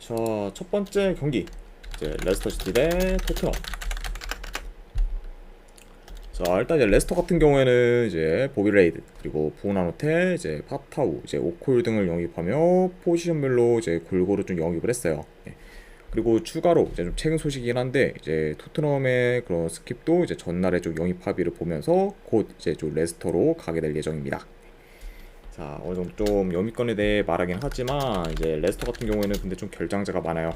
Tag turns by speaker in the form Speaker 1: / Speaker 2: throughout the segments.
Speaker 1: 자, 첫 번째 경기 이제 레스터 시티 대 토트넘. 자, 일단 이제 레스터 같은 경우에는 이제 보비 레이드 그리고 부나노테 이제 파타우 이제 오콜 등을 영입하며 포지션별로 이제 골고루 좀 영입을 했어요. 예. 그리고 추가로 이제 좀 최근 소식이긴 한데 이제 토트넘의 그런 스킵도 이제 전날에 좀 영입 합의를 보면서 곧 이제 좀 레스터로 가게 될 예정입니다. 자, 어느 정도 좀 영입권에 대해 말하긴 하지만 이제 레스터 같은 경우에는 근데 좀 결장자가 많아요.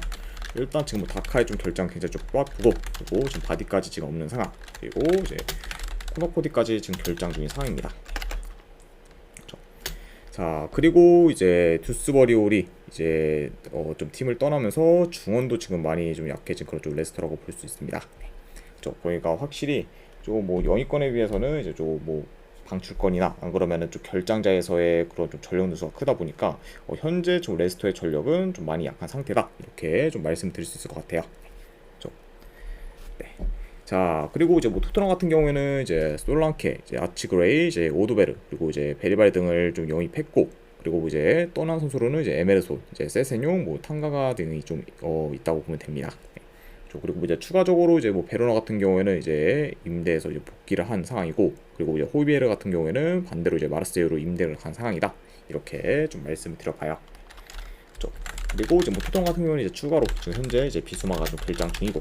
Speaker 1: 일단 지금 뭐 다카의 좀 결장 굉장히 좀 빡고, 그리고 지금 바디까지 지금 없는 상황, 그리고 이제 코너코디까지 지금 결장 중인 상황입니다. 그렇죠. 자, 그리고 이제 두스버리올이 이제 좀 팀을 떠나면서 중원도 지금 많이 좀 약해진 그런 좀 레스터라고 볼 수 있습니다. 그렇죠. 그러니까 확실히 좀 뭐 영입권에 비해서는 이제 좀 뭐 방출권이나 안 그러면은 좀 결장자에서의 그런 좀 전력 누수가 크다 보니까 현재 좀 레스터의 전력은 좀 많이 약한 상태다, 이렇게 좀 말씀드릴 수 있을 것 같아요. 그렇죠. 네. 자, 그리고 이제 뭐 토트넘 같은 경우에는 이제 솔랑케, 이제 아치그레이, 이제 오드베르, 그리고 이제 베리발 등을 좀 영입했고, 그리고 이제 떠난 선수로는 이제 에메르손, 이제 세세뇽, 뭐 탕가가 등이 좀 있다고 보면 됩니다. 그리고 이제 추가적으로 이제 뭐 베로나 같은 경우에는 이제 임대에서 이제 복귀를 한 상황이고, 그리고 이제 호이비에르 같은 경우에는 반대로 이제 마르세유로 임대를 한 상황이다, 이렇게 좀 말씀을 드려봐요. 그렇죠. 그리고 이제 뭐 토트넘 같은 경우는 이제 추가로 지금 현재 이제 비수마가 좀 결장 중이고,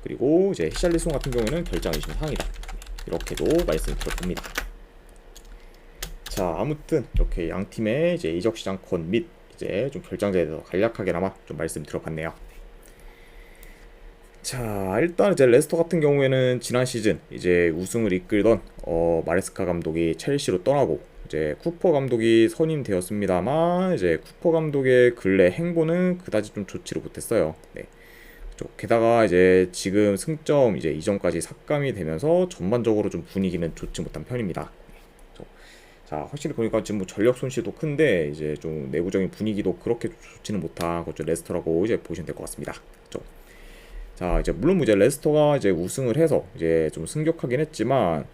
Speaker 1: 그리고 이제 히샬리송 같은 경우에는 결장이 지금 상황이다, 이렇게도 말씀을 드려봅니다. 자, 아무튼 이렇게 양 팀의 이제 이적 시장권 및 이제 좀 결장자에 대해서 간략하게나마 좀 말씀드려봤네요. 자, 일단 이제 레스터 같은 경우에는 지난 시즌 이제 우승을 이끌던 마레스카 감독이 첼시로 떠나고 이제 쿠퍼 감독이 선임되었습니다만, 이제 쿠퍼 감독의 근래 행보는 그다지 좀 좋지를 못했어요. 네. 게다가 이제 지금 승점 이제 이전까지 삭감이 되면서 전반적으로 좀 분위기는 좋지 못한 편입니다. 자, 확실히 보니까 지금 뭐 전력 손실도 큰데 이제 좀 내부적인 분위기도 그렇게 좋지는 못한 그죠 레스터라고 이제 보시면 될 것 같습니다. 그렇죠? 자, 이제 물론 이제 레스터가 이제 우승을 해서 이제 좀 승격하긴 했지만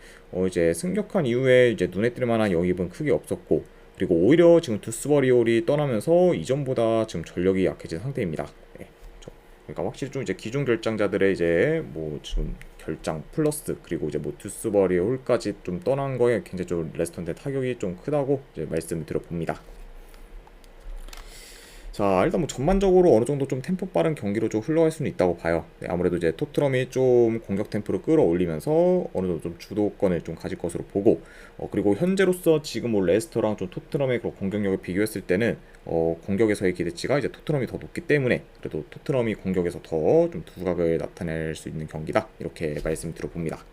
Speaker 1: 이제 승격한 이후에 이제 눈에 띌 만한 영입은 크게 없었고, 그리고 오히려 지금 두스버리올이 떠나면서 이전보다 지금 전력이 약해진 상태입니다. 네, 그렇죠. 그러니까 확실히 좀 이제 기존 결장자들의 이제 뭐 지금 결장 플러스 그리고 이제 뭐 두스버리올까지 좀 떠난 거에 굉장히 좀 레스터한테 타격이 좀 크다고 이제 말씀을 드려봅니다. 자, 일단 뭐 전반적으로 어느 정도 좀 템포 빠른 경기로 좀 흘러갈 수는 있다고 봐요. 네, 아무래도 이제 토트넘이 좀 공격 템포를 끌어올리면서 어느 정도 좀 주도권을 좀 가질 것으로 보고, 그리고 현재로서 지금 뭐 레스터랑 좀 토트넘의 그런 공격력을 비교했을 때는 공격에서의 기대치가 이제 토트넘이 더 높기 때문에 그래도 토트넘이 공격에서 더 좀 두각을 나타낼 수 있는 경기다, 이렇게 말씀드려봅니다.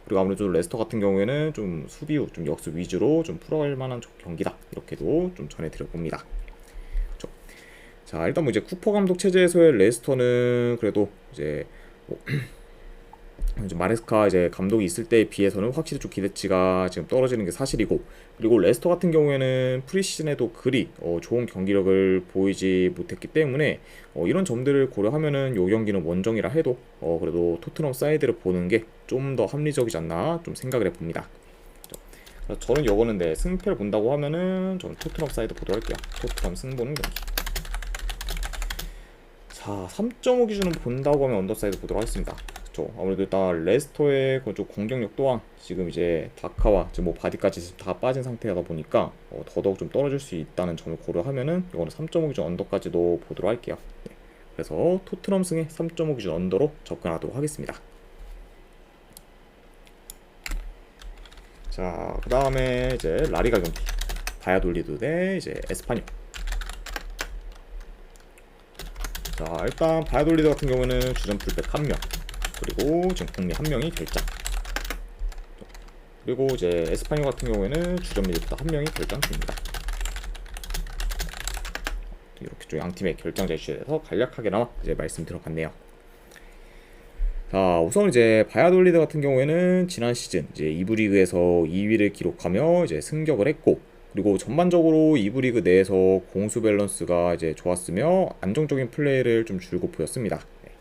Speaker 1: 그리고 아무래도 레스터 같은 경우에는 좀 수비 후 좀 역습 위주로 좀 풀어갈 만한 경기다, 이렇게도 좀 전해드려봅니다. 자, 일단 뭐 이제 쿠퍼 감독 체제에서의 레스터는 그래도 이제 뭐 이제 마레스카 이제 감독이 있을 때에 비해서는 확실히 좀 기대치가 지금 떨어지는 게 사실이고, 그리고 레스터 같은 경우에는 프리시즌에도 그리 좋은 경기력을 보이지 못했기 때문에 이런 점들을 고려하면은 요 경기는 원정이라 해도 그래도 토트넘 사이드를 보는 게 좀 더 합리적이지 않나 좀 생각을 해봅니다. 저는 요거는 네, 승패를 본다고 하면은 저는 토트넘 사이드 보도록 할게요. 토트넘 승 보는 경기. 자, 3.5 기준으로 본다고 하면 언더사이드 보도록 하겠습니다. 그쵸. 아무래도 일단 레스터의 그 공격력 또한 지금 이제 다카와 지금 뭐 바디까지 다 빠진 상태다 보니까 더더욱 좀 떨어질 수 있다는 점을 고려하면은 이거는 3.5 기준 언더까지도 보도록 할게요. 네. 그래서 토트넘 승에 3.5 기준 언더로 접근하도록 하겠습니다. 자, 그 다음에 이제 라리가 경기, 바야돌리드 대 이제 에스파뇰. 자, 일단 바야돌리드 같은 경우는 주전 풀백 1명, 그리고 지금 공리 1명이 결장, 그리고 이제 에스파뇰 같은 경우에는 주전 미드부터 1명이 결장 중입니다. 이렇게 좀 양팀의 결장자 이슈에 대해서 간략하게나마 이제 말씀 드려봤네요. 자, 우선 이제 바야돌리드 같은 경우에는 지난 시즌 이제 2부 리그에서 2위를 기록하며 이제 승격을 했고, 그리고 전반적으로 2부 리그 내에서 공수 밸런스가 이제 좋았으며 안정적인 플레이를 좀 줄곧 보였습니다. 네.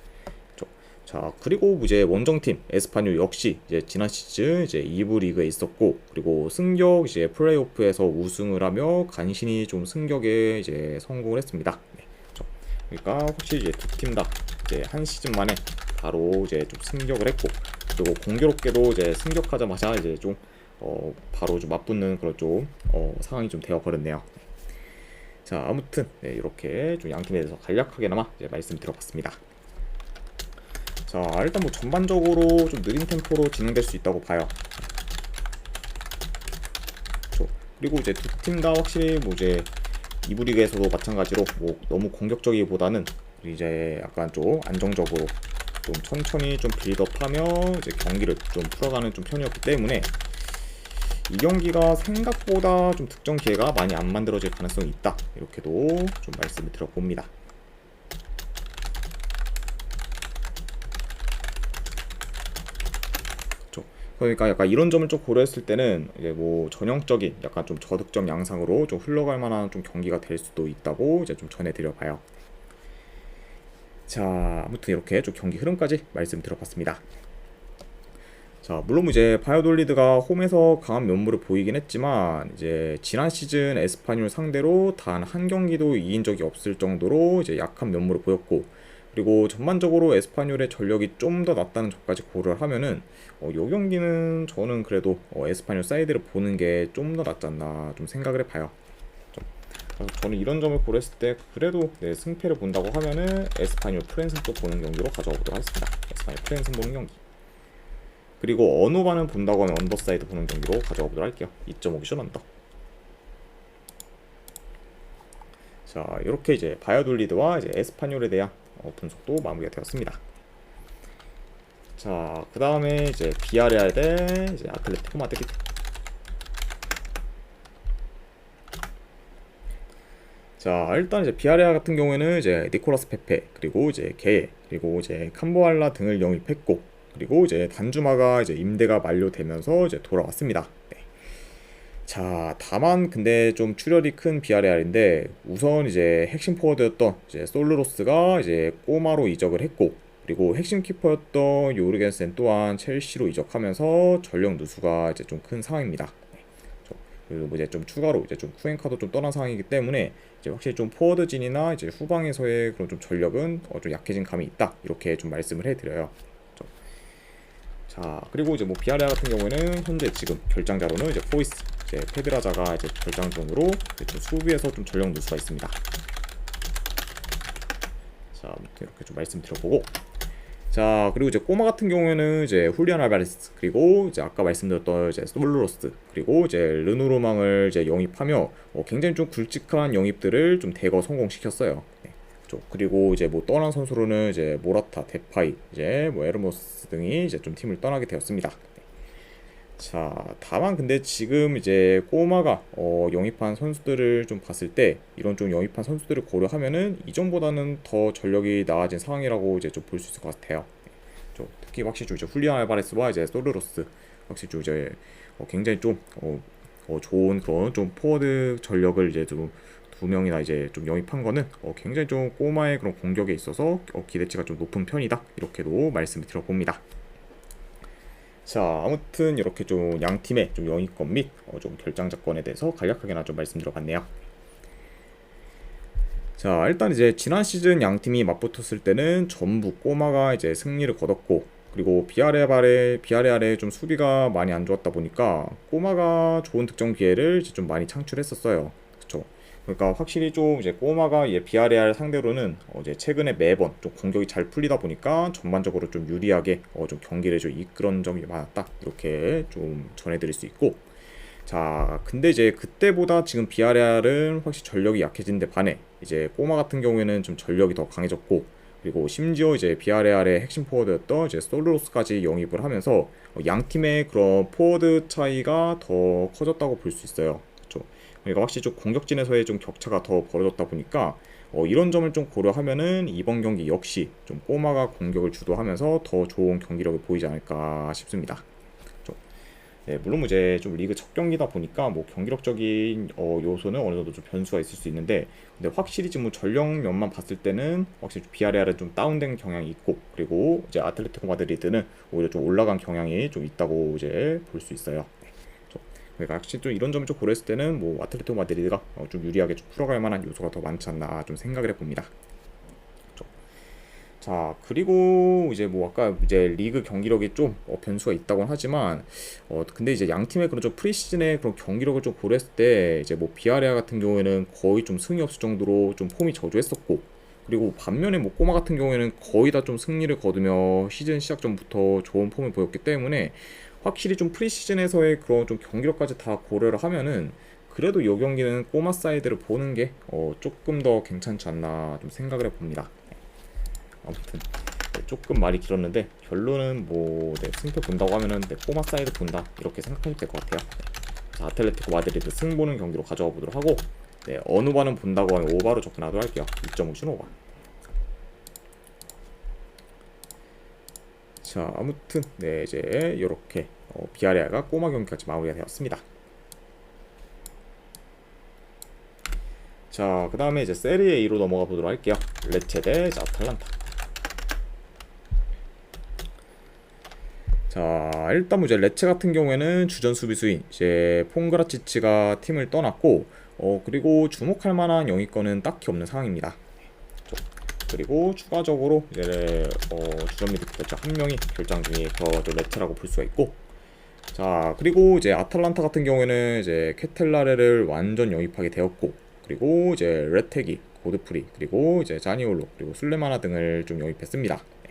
Speaker 1: 자, 그리고 이제 원정팀 에스파뇰 역시 이제 지난 시즌 이제 2부 리그에 있었고, 그리고 승격 이제 플레이오프에서 우승을 하며 간신히 좀 승격에 이제 성공을 했습니다. 네. 그러니까 확실히 이제 두 팀 다 이제 한 시즌 만에 바로 이제 좀 승격을 했고, 그리고 공교롭게도 이제 승격하자마자 이제 좀 바로 좀 맞붙는 그런 좀 상황이 좀 되어 버렸네요. 자, 아무튼 네, 이렇게 좀 양 팀에 대해서 간략하게나마 이제 말씀드려봤습니다. 자, 일단 뭐 전반적으로 좀 느린 템포로 진행될 수 있다고 봐요. 그리고 이제 두 팀 다 확실히 뭐 이제 2부 리그에서도 마찬가지로 뭐 너무 공격적이기보다는 이제 약간 좀 안정적으로 좀 천천히 좀 빌드업하며 이제 경기를 좀 풀어가는 좀 편이었기 때문에 이 경기가 생각보다 좀 득점 기회가 많이 안 만들어질 가능성이 있다, 이렇게도 좀 말씀을 드려봅니다. 그러니까 약간 이런 점을 좀 고려했을 때는 이제 뭐 전형적인 약간 좀 저득점 양상으로 좀 흘러갈 만한 좀 경기가 될 수도 있다고 이제 좀 전해드려 봐요. 자, 아무튼 이렇게 좀 경기 흐름까지 말씀드려봤습니다. 자, 물론 이제 바이오돌리드가 홈에서 강한 면모를 보이긴 했지만 이제 지난 시즌 에스파뇰 상대로 단 한 경기도 이긴 적이 없을 정도로 이제 약한 면모를 보였고, 그리고 전반적으로 에스파뇰의 전력이 좀 더 낫다는 점까지 고려를 하면은 요 경기는 저는 그래도 에스파뇰 사이드를 보는 게 좀 더 낫지 않나 좀 생각을 해봐요. 그래서 저는 이런 점을 고려했을 때 그래도 네, 승패를 본다고 하면은 에스파뇰 프랜슨 또 보는 경기로 가져가 보도록 하겠습니다. 에스파뇰 프랜슨 보는 경기. 그리고 언어반은 본다고 하면 언더사이드 보는 경기로 가져가 보도록 할게요. 2.5기션 언더. 자, 이렇게 이제 바이오돌리드와 이제 에스파뇰에 대한 분석도 마무리가 되었습니다. 자, 그 다음에 이제 비아레알 대 이제 아틀레티코 마드리드. 자, 일단 이제 비아레알 같은 경우에는 이제 니콜라스 페페, 그리고 이제 게, 그리고 이제 캄보알라 등을 영입했고, 그리고 이제 단주마가 이제 임대가 만료되면서 이제 돌아왔습니다. 네. 자, 다만 근데 좀 출혈이 큰 비아레알인데 우선 이제 핵심 포워드였던 이제 솔르로스가 이제 꼬마로 이적을 했고, 그리고 핵심 키퍼였던 요르겐센 또한 첼시로 이적하면서 전력 누수가 이제 좀 큰 상황입니다. 그리고 뭐 이제 좀 추가로 이제 좀 쿠엔카도 좀 떠난 상황이기 때문에 이제 확실히 좀 포워드진이나 이제 후방에서의 그런 좀 전력은 좀 약해진 감이 있다, 이렇게 좀 말씀을 해드려요. 자, 그리고 이제 뭐 비아레알 같은 경우에는 현재 지금 결장자로는 이제 포이스, 이제 페드라자가 이제 결장 중으로 좀 수비에서 좀 전력 누수가 있습니다. 자, 이렇게 좀 말씀드려보고, 자, 그리고 이제 꼬마 같은 경우에는 이제 훌리안 알바레스, 그리고 이제 아까 말씀드렸던 이제 솔로로스, 그리고 이제 르누로망을 이제 영입하며 굉장히 좀 굵직한 영입들을 좀 대거 성공시켰어요. 네. 그리고 이제 뭐 떠난 선수로는 이제 모라타, 데파이, 이제 뭐 에르모스 등이 이제 좀 팀을 떠나게 되었습니다. 네. 자, 다만 근데 지금 이제 꼬마가 영입한 선수들을 좀 봤을 때 이런 좀 영입한 선수들을 고려하면은 이전보다는 더 전력이 나아진 상황이라고 이제 좀 볼 수 있을 것 같아요. 특히 확실히 좀 이제 훌리안 알바레스와 이제 소르로스, 확실히 좀 이제 굉장히 좀 좋은 그런 좀 포워드 전력을 이제 좀 두 명이나 이제 좀 영입한 거는 굉장히 좀 꼬마의 그런 공격에 있어서 기대치가 좀 높은 편이다, 이렇게도 말씀을 드려봅니다. 자, 아무튼 이렇게 좀 양 팀의 좀 영입권 및 좀 결장자권에 대해서 간략하게나 좀 말씀드려봤네요. 자, 일단 이제 지난 시즌 양 팀이 맞붙었을 때는 전부 꼬마가 이제 승리를 거뒀고, 그리고 비아레알의 좀 수비가 많이 안 좋았다 보니까 꼬마가 좋은 득점 기회를 이제 좀 많이 창출했었어요. 그렇죠? 그러니까 확실히 좀 이제 꼬마가 비아레알 상대로는 이제 최근에 매번 좀 공격이 잘 풀리다 보니까 전반적으로 좀 유리하게 좀 경기를 좀 이끌은 적이 많았다, 이렇게 좀 전해드릴 수 있고, 자, 근데 이제 그때보다 지금 비아레알은 확실히 전력이 약해진 데 반해 이제 꼬마 같은 경우에는 좀 전력이 더 강해졌고, 그리고 심지어 이제 비아레알의 핵심 포워드였던 이제 솔로스까지 영입을 하면서 양 팀의 그런 포워드 차이가 더 커졌다고 볼 수 있어요. 그렇죠? 그러니까 확실히 좀 공격진에서의 좀 격차가 더 벌어졌다 보니까 이런 점을 좀 고려하면은 이번 경기 역시 좀 꼬마가 공격을 주도하면서 더 좋은 경기력을 보이지 않을까 싶습니다. 네, 물론 이제 좀 리그 첫 경기다 보니까 뭐 경기력적인 요소는 어느 정도 좀 변수가 있을 수 있는데, 근데 확실히 지금 뭐 전력 면만 봤을 때는 확실히 비아레알은 좀 다운된 경향이 있고, 그리고 이제 아틀레티코 마드리드는 오히려 좀 올라간 경향이 좀 있다고 이제 볼 수 있어요. 네, 그러니까 확실히 좀 이런 점을 좀 고려했을 때는 뭐 아틀레티코 마드리드가 좀 유리하게 좀 풀어갈 만한 요소가 더 많지 않나 좀 생각을 해봅니다. 자, 그리고 이제 뭐 아까 이제 리그 경기력이 좀 변수가 있다고 하지만 근데 이제 양 팀의 그런 좀 프리시즌의 그런 경기력을 좀 고려했을 때 이제 뭐 비아레아 같은 경우에는 거의 좀 승이 없을 정도로 좀 폼이 저조했었고, 그리고 반면에 뭐 꼬마 같은 경우에는 거의 다 좀 승리를 거두며 시즌 시작 전부터 좋은 폼을 보였기 때문에 확실히 좀 프리시즌에서의 그런 좀 경기력까지 다 고려를 하면은 그래도 이 경기는 꼬마 사이드를 보는 게 조금 더 괜찮지 않나 좀 생각을 해봅니다. 아무튼 조금 말이 길었는데 결론은 뭐 승패 본다고 하면은 꼬마 사이드 본다 이렇게 생각하시면 될 것 같아요. 자, 아틀레티코 마드리드 승 보는 경기로 가져가 보도록 하고, 어느 바는 본다고 하면 오바로 접근하도록 할게요. 2.5신 오바. 자, 아무튼 이제 이렇게 비아레아가 꼬마 경기까지 마무리가 되었습니다. 자, 그 다음에 이제 세리에 A로 넘어가 보도록 할게요. 레체 대 아탈란타. 자, 일단 뭐 이제 레체 같은 경우에는 주전 수비수인 이제 퐁그라치치가 팀을 떠났고, 그리고 주목할 만한 영입권은 딱히 없는 상황입니다. 그리고 추가적으로 이제 주전 미드필더 한 명이 결장 중에 레체라고 볼 수가 있고, 자, 그리고 이제 아탈란타 같은 경우에는 이제 케텔라레를 완전 영입하게 되었고, 그리고 이제 레테기, 고드프리, 그리고 이제 자니올로, 그리고 술레마나 등을 좀 영입했습니다. 네,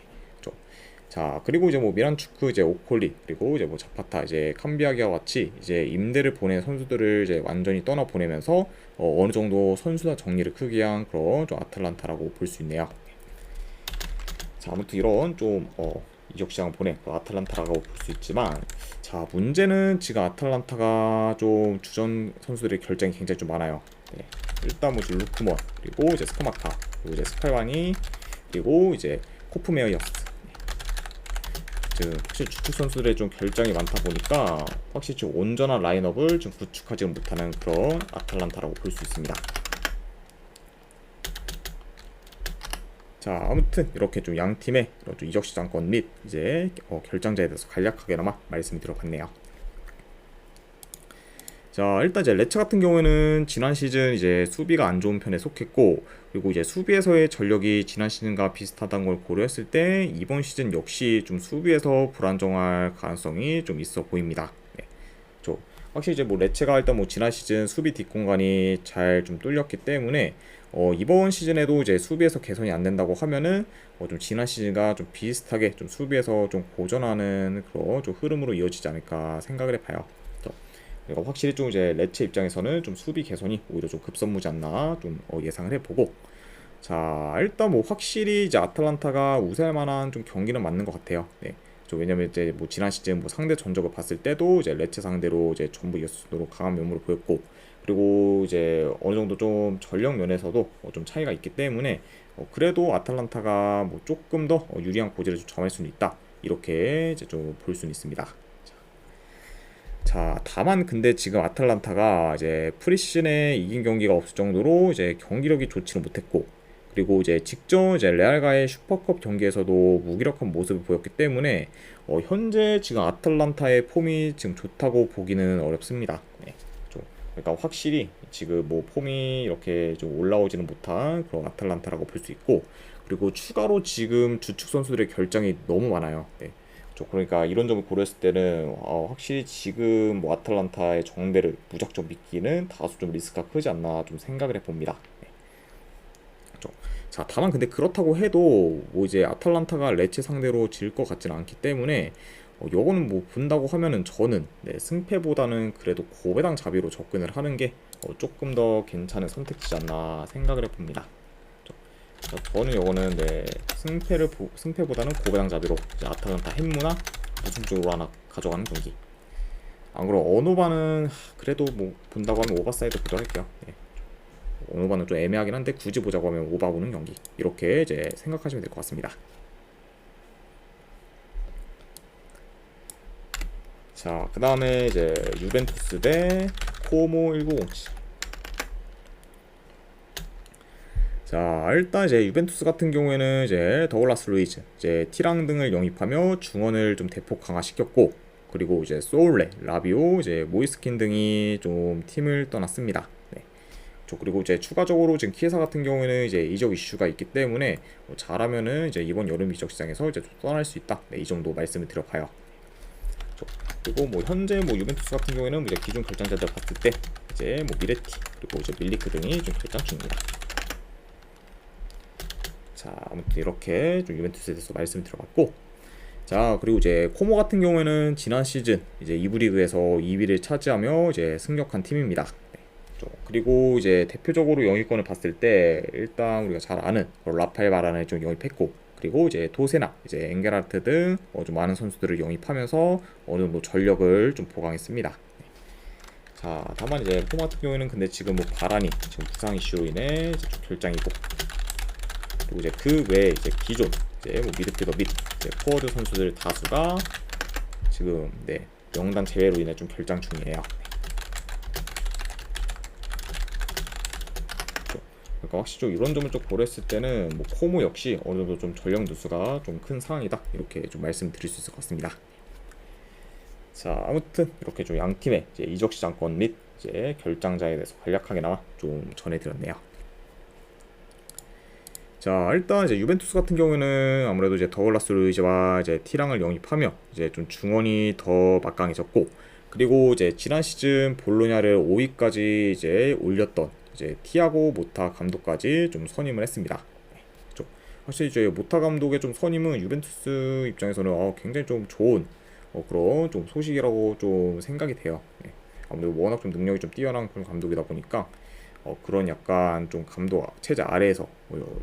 Speaker 1: 자, 그리고 이제 뭐 미란추크, 이제 오콜리, 그리고 이제 뭐 자파타, 이제 캄비아기와 같이 이제 임대를 보낸 선수들을 이제 완전히 떠나 보내면서 어느 정도 선수단 정리를 크게 한 그런 좀 아탈란타라고 볼 수 있네요. 자, 아무튼 이런 좀 이적 시장을 보낸 아탈란타라고 볼 수 있지만, 자, 문제는 지금 아탈란타가 좀 주전 선수들의 결정이 굉장히 좀 많아요. 네. 일단 뭐 루크먼, 그리고 이제 스코마카, 그리고 이제 스칼바니, 그리고 이제 코프메어이어스. 확실히 주축 선수들의 좀 결정이 많다 보니까 확실히 좀 온전한 라인업을 좀 구축하지 못하는 그런 아탈란타라고 볼 수 있습니다. 자, 아무튼 이렇게 좀 양 팀의 좀 이적 시장권 및 이제 결정자에 대해서 간략하게나마 말씀을 드려봤네요. 자, 일단 이제 레체 같은 경우에는 지난 시즌 이제 수비가 안 좋은 편에 속했고, 그리고 이제 수비에서의 전력이 지난 시즌과 비슷하다는 걸 고려했을 때 이번 시즌 역시 좀 수비에서 불안정할 가능성이 좀 있어 보입니다. 네. 확실히 이제 뭐 레체가 일단 뭐 지난 시즌 수비 뒷공간이 잘 좀 뚫렸기 때문에 이번 시즌에도 이제 수비에서 개선이 안 된다고 하면은 좀 지난 시즌과 좀 비슷하게 좀 수비에서 좀 고전하는 그런 좀 흐름으로 이어지지 않을까 생각을 해봐요. 그러니까 확실히 좀 이제 레체 입장에서는 좀 수비 개선이 오히려 좀 급선무지 않나 좀 예상을 해보고, 자, 일단 뭐 확실히 이제 아탈란타가 우세할 만한 좀 경기는 맞는 것 같아요. 네. 왜냐면 이제 뭐 지난 시즌 뭐 상대 전적을 봤을 때도 이제 레체 상대로 이제 전부 여수로 강한 면모를 보였고, 그리고 이제 어느 정도 좀 전력 면에서도 좀 차이가 있기 때문에 그래도 아탈란타가 뭐 조금 더 유리한 고지를 좀 점할 수는 있다, 이렇게 이제 좀 볼 수는 있습니다. 자, 다만 근데 지금 아탈란타가 이제 프리시즌에 이긴 경기가 없을 정도로 이제 경기력이 좋지는 못했고, 그리고 이제 직전 이제 레알과의 슈퍼컵 경기에서도 무기력한 모습을 보였기 때문에 현재 지금 아탈란타의 폼이 지금 좋다고 보기는 어렵습니다. 네, 그러니까 확실히 지금 뭐 폼이 이렇게 좀 올라오지는 못한 그런 아탈란타라고 볼 수 있고, 그리고 추가로 지금 주축 선수들의 결정이 너무 많아요. 네. 그러니까 이런 점을 고려했을 때는 확실히 지금 뭐 아탈란타의 정배를 무작정 믿기는 다소 좀 리스크가 크지 않나 좀 생각을 해봅니다. 네. 자, 다만 근데 그렇다고 해도 뭐 이제 아탈란타가 레체 상대로 질 것 같지는 않기 때문에 요거는 뭐 본다고 하면은 저는 승패보다는 그래도 고배당 자비로 접근을 하는 게 조금 더 괜찮은 선택지지 않나 생각을 해봅니다. 저는 요거는 승패보다는 고배당 자비로 아탈란타 햄무나 우승 쪽으로 하나 가져가는 경기. 안 그럼 어노바는 그래도 뭐 본다고 하면 오버사이드 보도록 할게요. 네. 어노바는 좀 애매하긴 한데 굳이 보자고 하면 오바 보는 경기, 이렇게 이제 생각하시면 될 것 같습니다. 자, 그 다음에 이제 유벤투스 대 코모 1907. 자, 일단 이제 유벤투스 같은 경우에는 이제 더글라스 루이즈, 이제 티랑 등을 영입하며 중원을 좀 대폭 강화시켰고, 그리고 이제 소울레, 라비오, 이제 모이스킨 등이 좀 팀을 떠났습니다. 네. 그리고 이제 추가적으로 지금 키에사 같은 경우에는 이제 이적 이슈가 있기 때문에 잘하면은 이제 이번 여름 이적 시장에서 이제 떠날 수 있다. 이 정도 말씀을 드려봐요. 그리고 뭐 현재 뭐 유벤투스 같은 경우에는 이제 기존 결장자들 봤을 때 이제 뭐 미레티 그리고 이제 밀리크 등이 좀 결장 중입니다. 자, 아무튼 이렇게 좀 유벤투스에 대해서 말씀을 드려봤고, 자, 그리고 이제 코모 같은 경우에는 지난 시즌 이제 2부 리그에서 2위를 차지하며 이제 승격한 팀입니다. 그리고 이제 대표적으로 영입권을 봤을 때 일단 우리가 잘 아는 라파엘 바란을 좀 영입했고, 그리고 이제 도세나, 이제 엥게라트 등 좀 많은 선수들을 영입하면서 어느 정도 전력을 좀 보강했습니다. 자, 다만 이제 코모 같은 경우에는 근데 지금 뭐 바란이 지금 부상 이슈로 인해 이제 좀 결장이고, 그리고 이제 그 외에 이제 기존 이제 뭐 미드필더 및 이제 포워드 선수들 다수가 지금 명단 제외로 인해 좀 결장 중이에요. 그러니까 확실히 좀 이런 점을 좀 고려했을 때는 뭐 코모 역시 어느 정도 좀 전력 누수가 좀 큰 상황이다, 이렇게 좀 말씀드릴 수 있을 것 같습니다. 자, 아무튼 이렇게 좀 양 팀의 이제 이적 시장권 및 이제 결장자에 대해서 간략하게나마 좀 전해드렸네요. 자, 일단 이제 유벤투스 같은 경우에는 아무래도 이제 더글라스 루이즈와 이제 티랑을 영입하며 이제 좀 중원이 더 막강해졌고, 그리고 이제 지난 시즌 볼로냐를 5위까지 이제 올렸던 이제 티아고 모타 감독까지 좀 선임을 했습니다. 확실히 이제 모타 감독의 좀 선임은 유벤투스 입장에서는 굉장히 좀 좋은 그런 좀 소식이라고 좀 생각이 돼요. 아무래도 워낙 좀 능력이 좀 뛰어난 그런 감독이다 보니까 그런 약간 좀 감독 체제 아래에서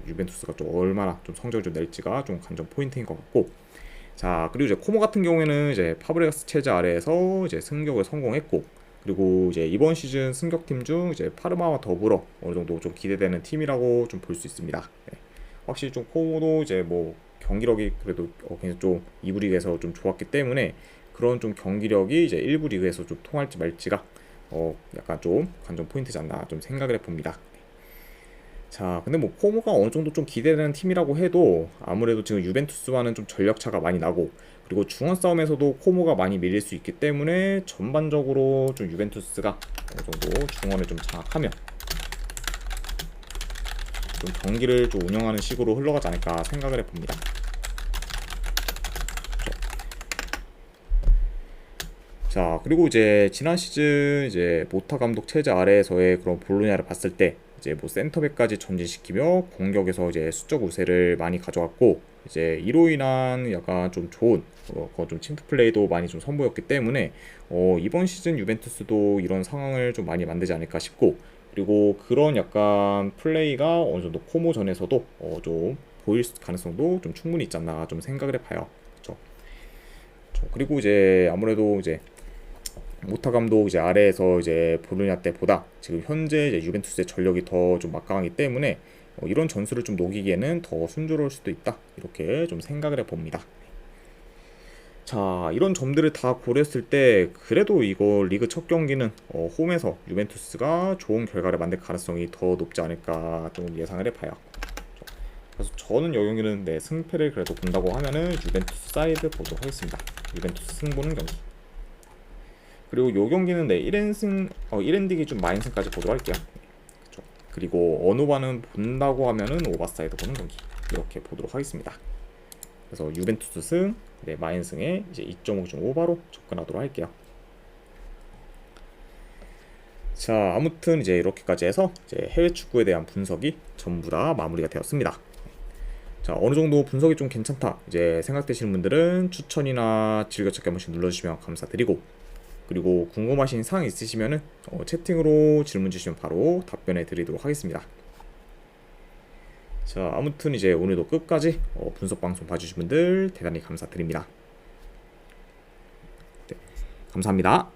Speaker 1: 유벤투스가 좀 얼마나 좀 성적을 좀 낼지가 좀 관전 포인트인 것 같고, 자, 그리고 이제 코모 같은 경우에는 이제 파브레가스 체제 아래에서 이제 승격을 성공했고, 그리고 이제 이번 시즌 승격팀 중 이제 파르마와 더불어 어느 정도 좀 기대되는 팀이라고 좀 볼 수 있습니다. 확실히 좀 코모도 이제 뭐 경기력이 그래도 굉장히 좀 2부 리그에서 좀 좋았기 때문에 그런 좀 경기력이 이제 1부 리그에서 좀 통할지 말지가 약간 좀 관전 포인트지 않나 좀 생각을 해봅니다. 자, 근데 뭐 코모가 어느 정도 좀 기대되는 팀이라고 해도 아무래도 지금 유벤투스와는 좀 전력 차가 많이 나고, 그리고 중원 싸움에서도 코모가 많이 밀릴 수 있기 때문에 전반적으로 좀 유벤투스가 어느 정도 중원을 좀 장악하며 좀 경기를 좀 운영하는 식으로 흘러가지 않을까 생각을 해봅니다. 자, 그리고 이제 지난 시즌 이제 모타 감독 체제 아래에서의 그런 볼로냐를 봤을 때 이제 뭐 센터백까지 전진시키며 공격에서 이제 수적 우세를 많이 가져왔고, 이제 이로 인한 약간 좀 좋은 좀 침투 플레이도 많이 좀 선보였기 때문에 이번 시즌 유벤투스도 이런 상황을 좀 많이 만들지 않을까 싶고, 그리고 그런 약간 플레이가 어느 정도 코모전에서도 좀 보일 가능성도 좀 충분히 있지 않나 좀 생각을 해봐요. 그렇죠? 그리고 이제 아무래도 이제 모타 감독 이제 아래에서 이제 보르냐 때보다 지금 현재 이제 유벤투스의 전력이 더 좀 막강하기 때문에 이런 전술을 좀 녹이기에는 더 순조로울 수도 있다, 이렇게 좀 생각을 해봅니다. 자, 이런 점들을 다 고려했을 때 그래도 이거 리그 첫 경기는 홈에서 유벤투스가 좋은 결과를 만들 가능성이 더 높지 않을까 좀 예상을 해봐요. 그래서 저는 이 경기는 승패를 그래도 본다고 하면은 유벤투스 사이드 보도록 하겠습니다. 유벤투스 승보는 경기. 그리고 이 경기는 1엔승 1엔딩이 좀 마인승까지 보도록 할게요. 그쵸? 그리고 어느바는 본다고 하면은 오버사이드 보는 경기, 이렇게 보도록 하겠습니다. 그래서 유벤투스 승, 마인승에 이제 2.5 중 오버로 접근하도록 할게요. 자, 아무튼 이제 이렇게까지 해서 이제 해외 축구에 대한 분석이 전부 다 마무리가 되었습니다. 자, 어느 정도 분석이 좀 괜찮다 이제 생각되시는 분들은 추천이나 즐겨찾기 한 번씩 눌러주시면 감사드리고, 그리고 궁금하신 사항 있으시면은 채팅으로 질문 주시면 바로 답변해 드리도록 하겠습니다. 자, 아무튼 이제 오늘도 끝까지 분석 방송 봐주신 분들 대단히 감사드립니다. 감사합니다.